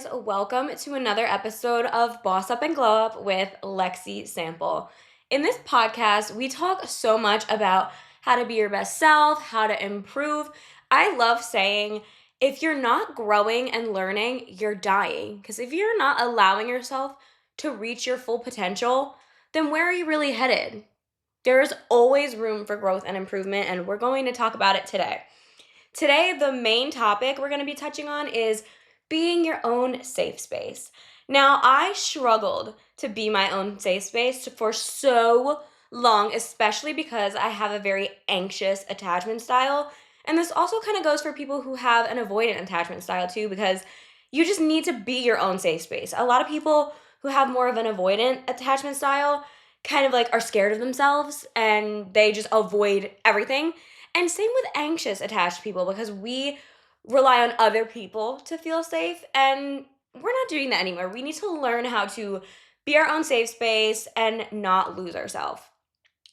guys. Welcome to another episode of Boss Up and Glow Up with Lexi Sample. In this podcast, we talk so much about how to be your best self, how to improve. I love saying if you're not growing and learning, you're dying. Because if you're not allowing yourself to reach your full potential, then where are you really headed? There is always room for growth and improvement, and we're going to talk about it today. Today, the main topic we're going to be touching on is being your own safe space. Now, I struggled to be my own safe space for so long, especially because I have a very anxious attachment style. And this also kind of goes for people who have an avoidant attachment style too, because you just need to be your own safe space. A lot of people who have more of an avoidant attachment style kind of like are scared of themselves and they just avoid everything. And same with anxious attached people because we rely on other people to feel safe and we're not doing that anymore. We need to learn how to be our own safe space and not lose ourselves.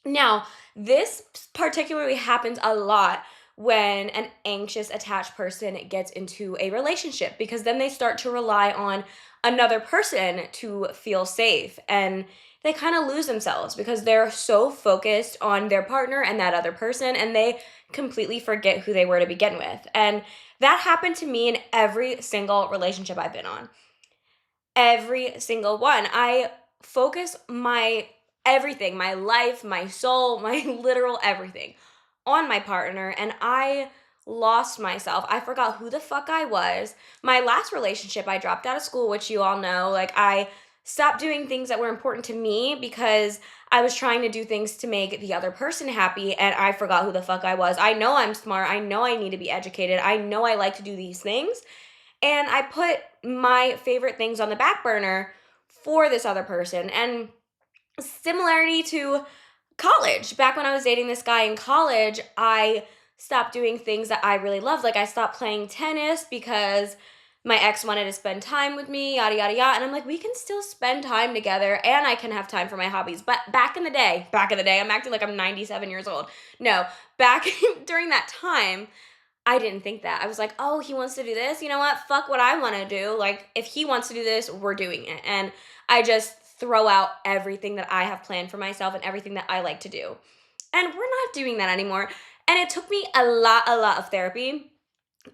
Now, this particularly happens a lot when an anxious attached person gets into a relationship because then they start to rely on another person to feel safe and they kind of lose themselves because they're so focused on their partner and that other person and they completely forget who they were to begin with. And that happened to me in every single relationship I've been on. Every single one. I focus my everything, my life, my soul, my literal everything on my partner, and I lost myself. I forgot who the fuck I was. My last relationship, I dropped out of school, which you all know. Like, I stopped doing things that were important to me because I was trying to do things to make the other person happy, and I forgot who the fuck I was. I know I'm smart. I know I need to be educated. I know I like to do these things. And I put my favorite things on the back burner for this other person. And similarity to college, back when I was dating this guy in college, I stopped doing things that I really loved. Like I stopped playing tennis because my ex wanted to spend time with me, yada, yada, yada. And I'm like, we can still spend time together and I can have time for my hobbies. But back in the day, I'm acting like I'm 97 years old. No, back during that time, I didn't think that. I was like, "Oh, he wants to do this. You know what? Fuck what I want to do. Like, if he wants to do this, we're doing it." And I just throw out everything that I have planned for myself and everything that I like to do. And we're not doing that anymore. And it took me a lot of therapy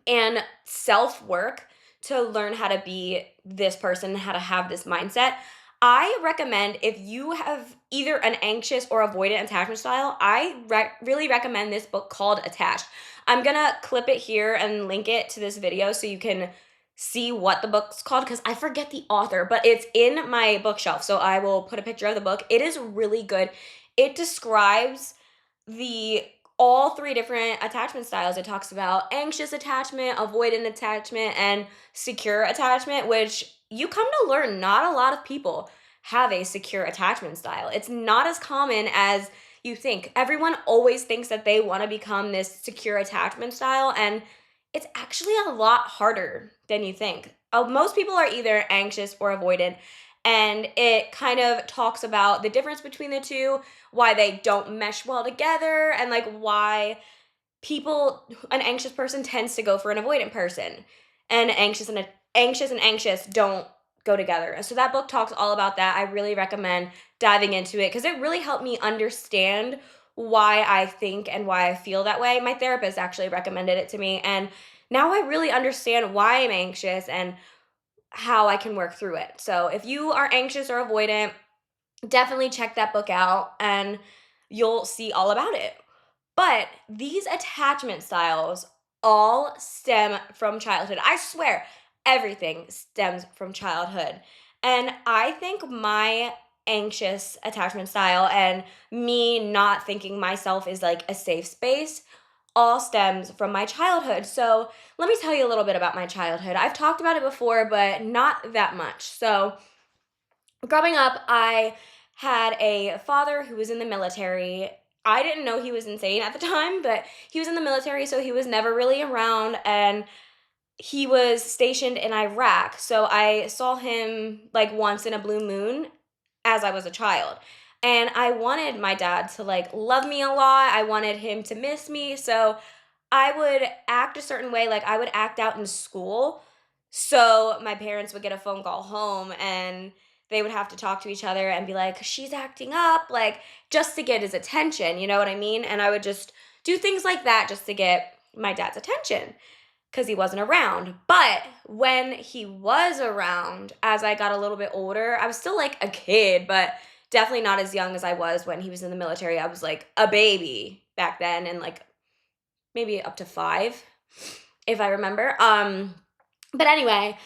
and self work to learn how to be this person, how to have this mindset. I recommend if you have either an anxious or avoidant attachment style, really recommend this book called Attached. I'm gonna clip it here and link it to this video so you can see what the book's called because I forget the author, but it's in my bookshelf. So I will put a picture of the book. It is really good. It describes the all three different attachment styles. It talks about anxious attachment, avoidant attachment, and secure attachment, which you come to learn not a lot of people have a secure attachment style. It's not as common as you think. Everyone always thinks that they want to become this secure attachment style, and it's actually a lot harder than you think. Most people are either anxious or avoidant, and it kind of talks about the difference between the two, why they don't mesh well together, and like why an anxious person tends to go for an avoidant person, and anxious don't go together. So that book talks all about that. I really recommend diving into it because it really helped me understand why I think and why I feel that way. My therapist actually recommended it to me, and now I really understand why I'm anxious and how I can work through it. So if you are anxious or avoidant, definitely check that book out and you'll see all about it. But these attachment styles all stem from childhood. I swear, everything stems from childhood. And I think my anxious attachment style and me not thinking myself is like a safe space all stems from my childhood. So, let me tell you a little bit about my childhood. I've talked about it before, but not that much. So, growing up, I had a father who was in the military. I didn't know he was insane at the time, but he was in the military, so he was never really around. And he was stationed in Iraq. So I saw him like once in a blue moon as I was a child. And I wanted my dad to like love me a lot. I wanted him to miss me. So I would act a certain way, like I would act out in school So my parents would get a phone call home and they would have to talk to each other and be like, she's acting up, like just to get his attention, you know what I mean? And I would just do things like that just to get my dad's attention because he wasn't around. But when he was around, as I got a little bit older, I was still like a kid, but definitely not as young as I was when he was in the military. I was like a baby back then and like maybe up to 5 if I remember. But anyway,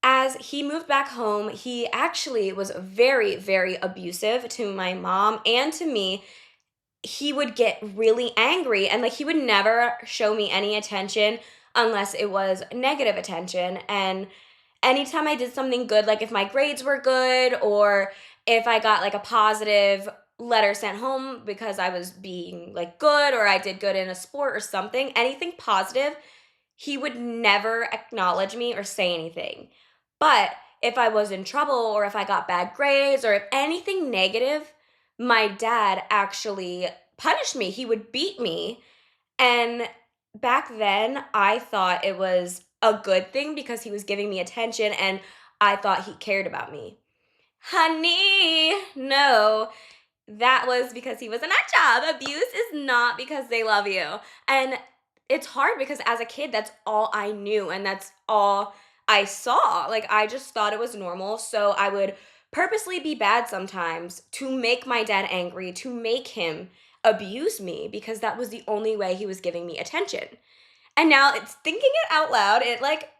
as he moved back home, he actually was very, very abusive to my mom and to me. He would get really angry and like he would never show me any attention unless it was negative attention. And anytime I did something good, like if my grades were good or if I got like a positive letter sent home because I was being like good or I did good in a sport or something, anything positive, he would never acknowledge me or say anything. But if I was in trouble or if I got bad grades or if anything negative, my dad actually punished me. He would beat me. And back then, I thought it was a good thing because he was giving me attention and I thought he cared about me. Honey, no, that was because he was a nut job. Abuse is not because they love you. And it's hard because as a kid, that's all I knew and that's all I saw. Like, I just thought it was normal. So I would purposely be bad sometimes to make my dad angry, to make him abuse me because that was the only way he was giving me attention. And now it's thinking it out loud, it like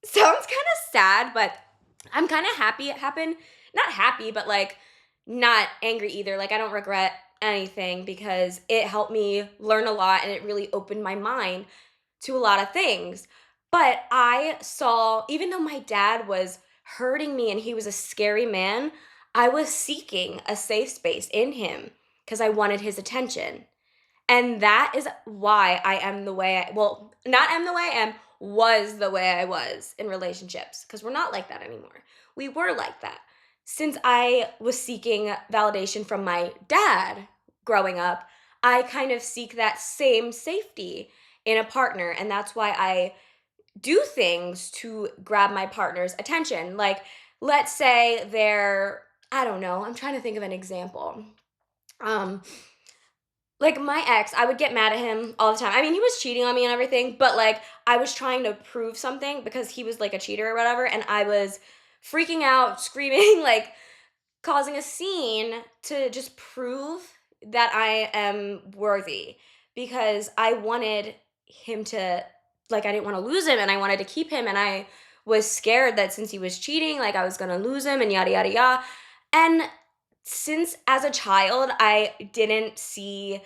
sounds kind of sad, but I'm kind of happy it happened. Not happy, but like not angry either. Like I don't regret anything because it helped me learn a lot and it really opened my mind to a lot of things. But I saw, even though my dad was hurting me and he was a scary man, I was seeking a safe space in him because I wanted his attention. And that is why I am the way well, not am the way I am, was the way I was in relationships because we're not like that anymore. We were like that. Since I was seeking validation from my dad growing up, I kind of seek that same safety in a partner. And that's why I do things to grab my partner's attention. Like, let's say they're, I don't know, I'm trying to think of an example. Um, like my ex, I would get mad at him all the time. I mean, he was cheating on me and everything, but like I was trying to prove something because he was like a cheater or whatever, and I was freaking out, screaming, like causing a scene to just prove that I am worthy because I wanted him to like I didn't want to lose him and I wanted to keep him and I was scared that since he was cheating, like I was going to lose him and yada yada yada. And since as a child I didn't see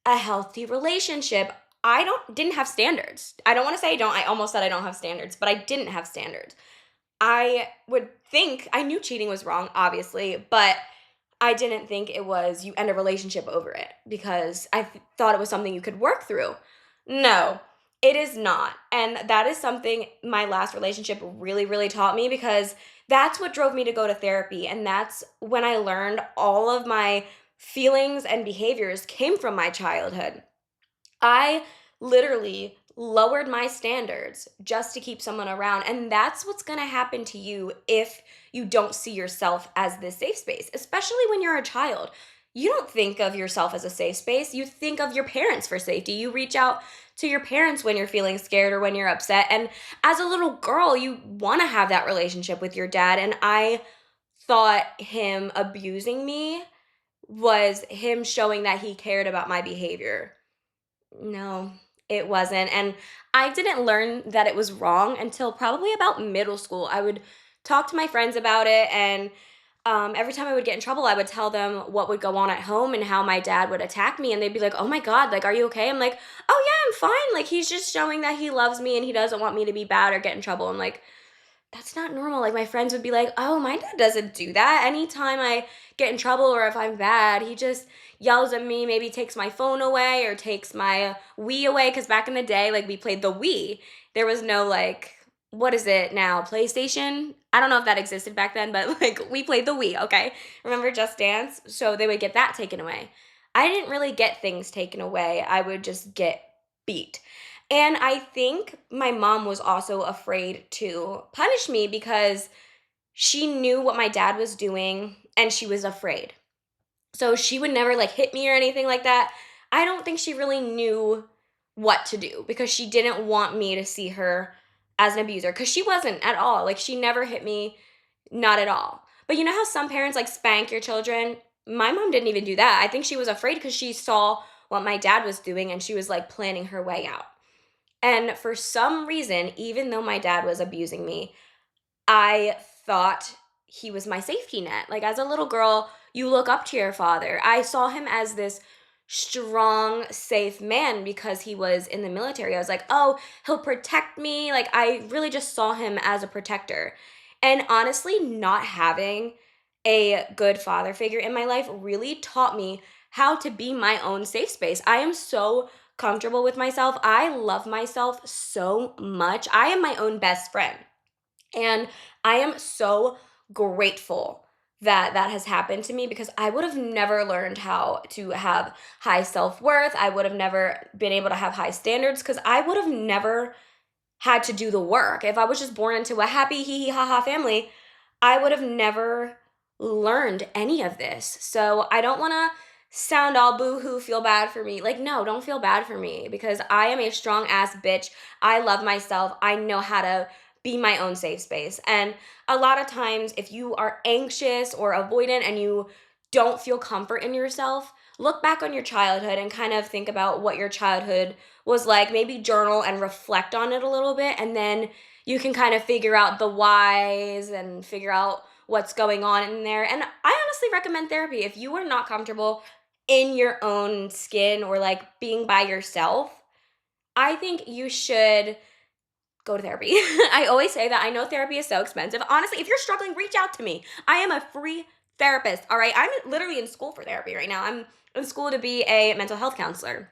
a healthy relationship, I didn't have standards. I don't want to say I don't. I almost said I don't have standards, but I didn't have standards. I would think I knew cheating was wrong, obviously, but I didn't think it was you end a relationship over it because thought it was something you could work through. No, it is not. And that is something my last relationship really, really taught me because that's what drove me to go to therapy. And that's when I learned all of my feelings and behaviors came from my childhood. I literally lowered my standards just to keep someone around. And that's what's going to happen to you if you don't see yourself as this safe space, especially when you're a child. You don't think of yourself as a safe space. You think of your parents for safety. You reach out to your parents when you're feeling scared or when you're upset. And as a little girl, you want to have that relationship with your dad. And I thought him abusing me was him showing that he cared about my behavior. No, it wasn't, and I didn't learn that it was wrong until probably about middle school. I would talk to my friends about it, and, every time I would get in trouble, I would tell them what would go on at home and how my dad would attack me, and they'd be like, "Oh my god, like, are you okay?" I'm like, "Oh, yeah, I'm fine, like, he's just showing that he loves me and he doesn't want me to be bad or get in trouble." I'm like, that's not normal. Like my friends would be like, "Oh, my dad doesn't do that. Anytime I get in trouble or if I'm bad, he just yells at me, maybe takes my phone away or takes my Wii away." Cuz back in the day, like we played the Wii. There was no like what is it now? PlayStation? I don't know if that existed back then, but like we played the Wii, okay? Remember Just Dance? So they would get that taken away. I didn't really get things taken away. I would just get beat. And I think my mom was also afraid to punish me because she knew what my dad was doing and she was afraid. So she would never like hit me or anything like that. I don't think she really knew what to do because she didn't want me to see her as an abuser because she wasn't at all. Like she never hit me, not at all. But you know how some parents like spank your children? My mom didn't even do that. I think she was afraid because she saw what my dad was doing and she was like planning her way out. And for some reason, even though my dad was abusing me, I thought he was my safety net. Like as a little girl, you look up to your father. I saw him as this strong, safe man because he was in the military. I was like, oh, he'll protect me. Like I really just saw him as a protector. And honestly, not having a good father figure in my life really taught me how to be my own safe space. I am so comfortable with myself. I love myself so much. I am my own best friend. And I am so grateful that that has happened to me because I would have never learned how to have high self worth. I would have never been able to have high standards because I would have never had to do the work. If I was just born into a happy hee hee ha ha family, I would have never learned any of this. So I don't want to sound all boo hoo, feel bad for me. Like, no, don't feel bad for me because I am a strong ass bitch. I love myself. I know how to be my own safe space. And a lot of times, if you are anxious or avoidant and you don't feel comfort in yourself, look back on your childhood and kind of think about what your childhood was like. Maybe journal and reflect on it a little bit. And then you can kind of figure out the whys and figure out what's going on in there. And I honestly recommend therapy. If you are not comfortable in your own skin or like being by yourself, I think you should go to therapy. I always say that. I know therapy is so expensive. Honestly, if you're struggling, reach out to me. I am a free therapist, all right? I'm literally in school for therapy right now. I'm in school to be a mental health counselor.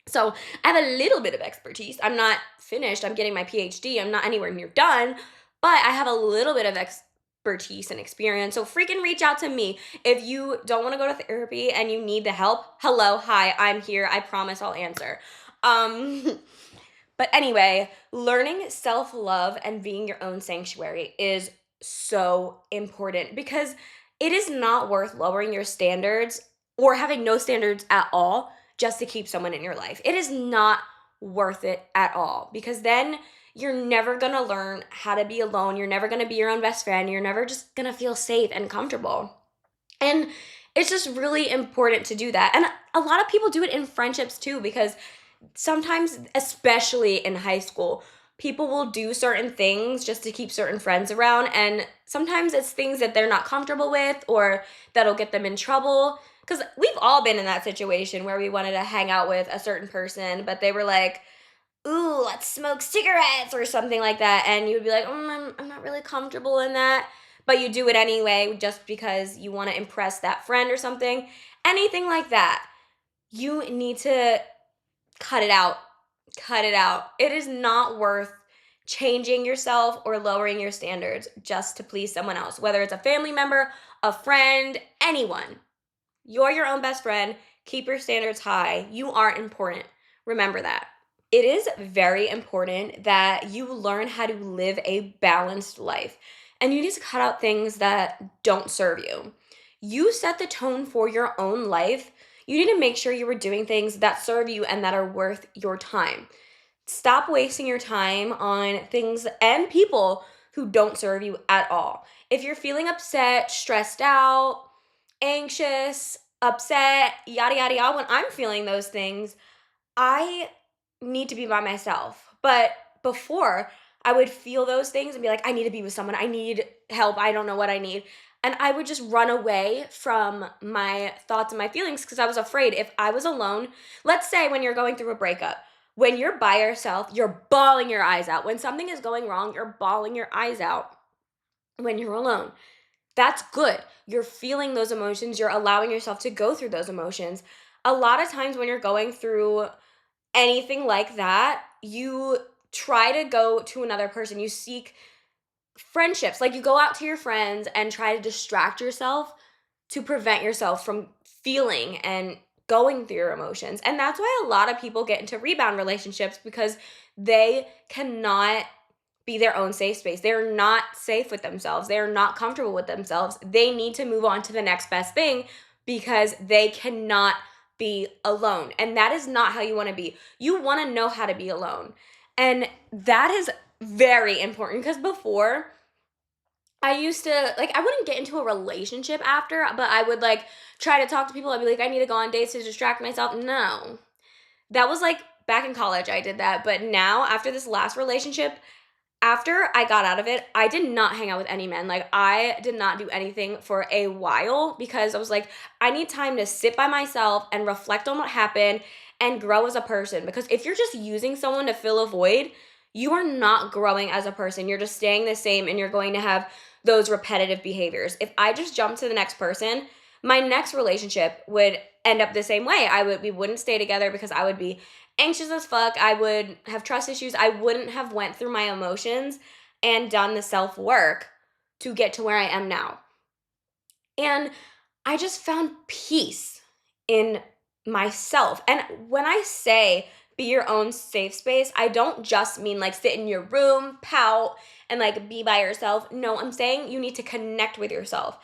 So I have a little bit of expertise. I'm not finished. I'm getting my PhD. I'm not anywhere near done, but I have a little bit of expertise and experience. So freaking reach out to me. If you don't want to go to therapy and you need the help, hello, hi, I'm here. I promise I'll answer. Um But anyway, learning self love and being your own sanctuary is so important because it is not worth lowering your standards or having no standards at all just to keep someone in your life. It is not worth it at all because then you're never gonna learn how to be alone. You're never gonna be your own best friend. You're never just gonna feel safe and comfortable. And it's just really important to do that. And a lot of people do it in friendships too because sometimes, especially in high school, people will do certain things just to keep certain friends around. And sometimes it's things that they're not comfortable with or that'll get them in trouble. Because we've all been in that situation where we wanted to hang out with a certain person, but they were like, ooh, let's smoke cigarettes or something like that. And you would be like, I'm not really comfortable in that. But you do it anyway just because you want to impress that friend or something. Anything like that. You need to cut it out. Cut it out. It is not worth changing yourself or lowering your standards just to please someone else, whether it's a family member, a friend, anyone. You're your own best friend. Keep your standards high. You are important. Remember that. It is very important that you learn how to live a balanced life. And you need to cut out things that don't serve you. You set the tone for your own life. You need to make sure you are doing things that serve you and that are worth your time. Stop wasting your time on things and people who don't serve you at all. If you're feeling upset, stressed out, anxious, upset, yada, yada, yada, when I'm feeling those things, I need to be by myself. But before, I would feel those things and be like, I need to be with someone. I need help. I don't know what I need. And I would just run away from my thoughts and my feelings because I was afraid if I was alone. Let's say when you're going through a breakup, when you're by yourself, you're bawling your eyes out. When something is going wrong, you're bawling your eyes out when you're alone. That's good. You're feeling those emotions. You're allowing yourself to go through those emotions. A lot of times when you're going through anything like that, you try to go to another person. You seek friendships. Like you go out to your friends and try to distract yourself to prevent yourself from feeling and going through your emotions. And that's why a lot of people get into rebound relationships because they cannot be their own safe space. They're not safe with themselves. They're not comfortable with themselves. They need to move on to the next best thing because they cannot be alone. And that is not how you want to be. You want to know how to be alone. And that is very important because before I used to like I wouldn't get into a relationship after, but I would like try to talk to people. I'd be like, I need to go on dates to distract myself. No. That was like back in college I did that, but now after this last relationship, after I got out of it, I did not hang out with any men. Like, I did not do anything for a while because I was like, I need time to sit by myself and reflect on what happened and grow as a person. Because if you're just using someone to fill a void, you are not growing as a person. You're just staying the same and you're going to have those repetitive behaviors. If I just jump to the next person, my next relationship would end up the same way. We wouldn't stay together because I would be anxious as fuck. I would have trust issues. I wouldn't have went through my emotions and done the self-work to get to where I am now. And I just found peace in myself. And when I say be your own safe space, I don't just mean like sit in your room, pout, and like be by yourself. No, I'm saying you need to connect with yourself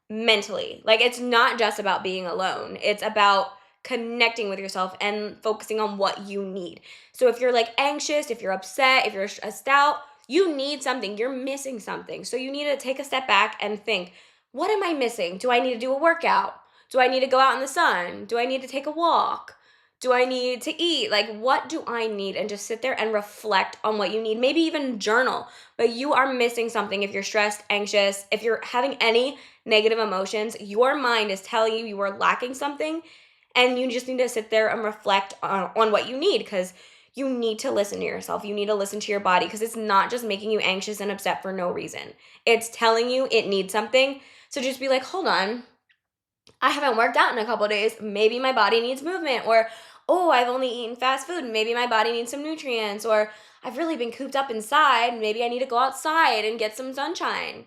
mentally. Like it's not just about being alone, it's about connecting with yourself and focusing on what you need. So if you're like anxious, if you're upset, if you're stressed out, you need something, you're missing something. So you need to take a step back and think, what am I missing? Do I need to do a workout? Do I need to go out in the sun? Do I need to take a walk? Do I need to eat? Like, what do I need? And just sit there and reflect on what you need. Maybe even journal. But you are missing something if you're stressed, anxious, if you're having any negative emotions. Your mind is telling you you are lacking something. And you just need to sit there and reflect on what you need because you need to listen to yourself. You need to listen to your body because it's not just making you anxious and upset for no reason. It's telling you it needs something. So just be like, hold on, I haven't worked out in a couple days. Maybe my body needs movement. Or, oh, I've only eaten fast food. Maybe my body needs some nutrients. Or, I've really been cooped up inside. Maybe I need to go outside and get some sunshine.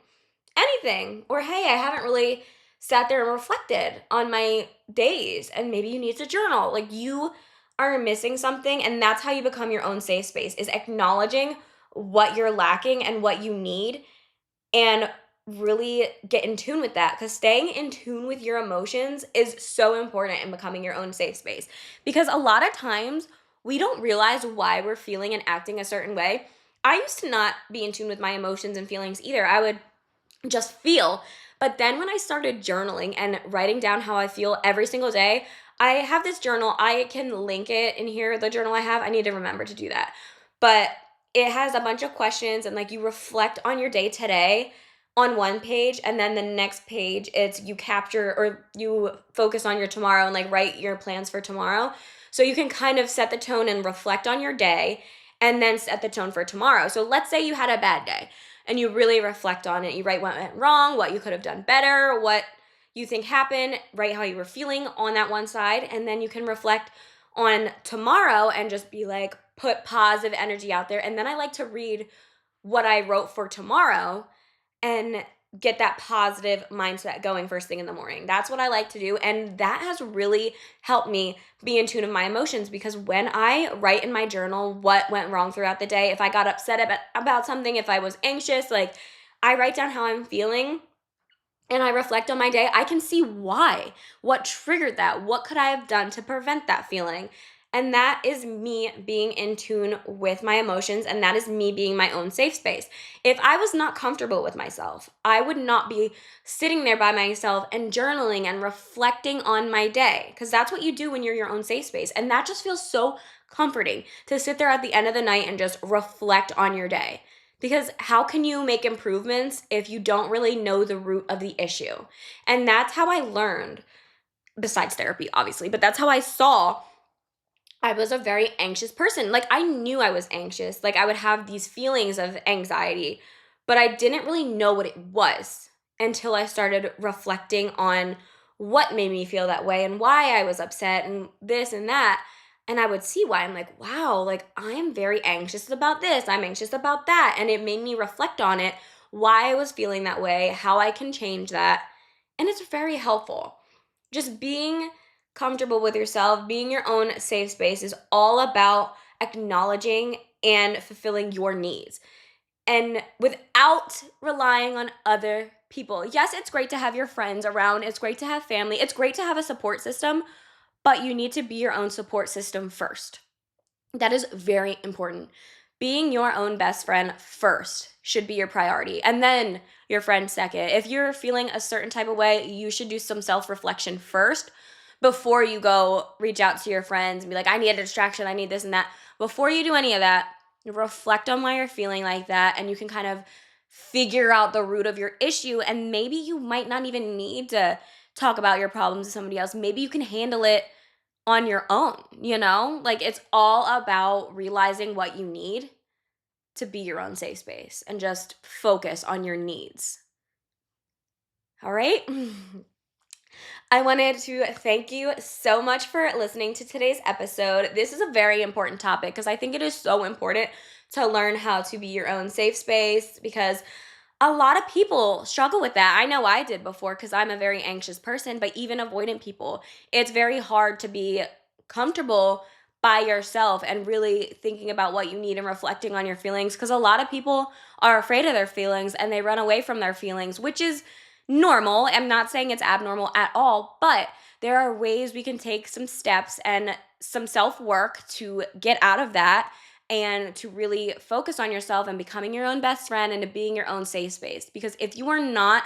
Anything. Or, hey, I haven't really sat there and reflected on my days. And maybe you need to journal. Like, you are missing something. And that's how you become your own safe space, is acknowledging what you're lacking and what you need and really get in tune with that, because staying in tune with your emotions is so important in becoming your own safe space, because a lot of times we don't realize why we're feeling and acting a certain way. I used to not be in tune with my emotions and feelings either. I would just feel. But then when I started journaling and writing down how I feel every single day, I have this journal. I can link it in here, the journal I have. I need to remember to do that. But it has a bunch of questions and like you reflect on your day today on one page, and then the next page it's you capture or you focus on your tomorrow and like write your plans for tomorrow. So you can kind of set the tone and reflect on your day and then set the tone for tomorrow. So let's say you had a bad day and you really reflect on it. You write what went wrong, what you could have done better, what you think happened, write how you were feeling on that one side, and then you can reflect on tomorrow and just be like, put positive energy out there. And then I like to read what I wrote for tomorrow and get that positive mindset going first thing in the morning. That's what I like to do. And that has really helped me be in tune with my emotions, because when I write in my journal what went wrong throughout the day, if I got upset about something, if I was anxious, like I write down how I'm feeling and I reflect on my day, I can see why, what triggered that, what could I have done to prevent that feeling. And that is me being in tune with my emotions, and that is me being my own safe space. If I was not comfortable with myself, I would not be sitting there by myself and journaling and reflecting on my day, because that's what you do when you're your own safe space. And that just feels so comforting to sit there at the end of the night and just reflect on your day. Because how can you make improvements if you don't really know the root of the issue? And that's how I learned, besides therapy, obviously, but that's how I saw I was a very anxious person. Like, I knew I was anxious. Like, I would have these feelings of anxiety, but I didn't really know what it was until I started reflecting on what made me feel that way and why I was upset and this and that. And I would see why. I'm like, wow, like, I am very anxious about this. I'm anxious about that. And it made me reflect on it, why I was feeling that way, how I can change that. And it's very helpful. Just being comfortable with yourself, being your own safe space is all about acknowledging and fulfilling your needs and without relying on other people. Yes, it's great to have your friends around, it's great to have family, it's great to have a support system, but you need to be your own support system first. That is very important. Being your own best friend first should be your priority, and then your friend second. If you're feeling a certain type of way, you should do some self reflection first before you go reach out to your friends and be like, I need a distraction, I need this and that. Before you do any of that, you reflect on why you're feeling like that, and you can kind of figure out the root of your issue. And maybe you might not even need to talk about your problems to somebody else. Maybe you can handle it on your own, you know? Like it's all about realizing what you need to be your own safe space and just focus on your needs. All right? I wanted to thank you so much for listening to today's episode. This is a very important topic because I think it is so important to learn how to be your own safe space because a lot of people struggle with that. I know I did before because I'm a very anxious person, but even avoidant people, it's very hard to be comfortable by yourself and really thinking about what you need and reflecting on your feelings because a lot of people are afraid of their feelings and they run away from their feelings, which is normal. I'm not saying it's abnormal at all, but there are ways we can take some steps and some self work to get out of that and to really focus on yourself and becoming your own best friend and to being your own safe space. Because if you are not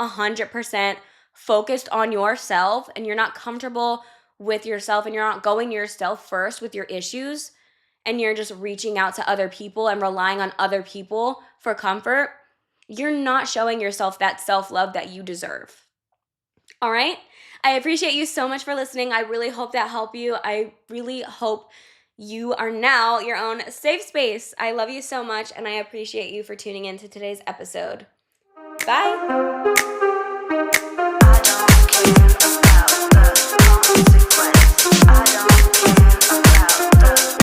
100% focused on yourself and you're not comfortable with yourself and you're not going yourself first with your issues and you're just reaching out to other people and relying on other people for comfort, you're not showing yourself that self love that you deserve. All right? I appreciate you so much for listening. I really hope that helped you. I really hope you are now your own safe space. I love you so much and I appreciate you for tuning in to today's episode. Bye.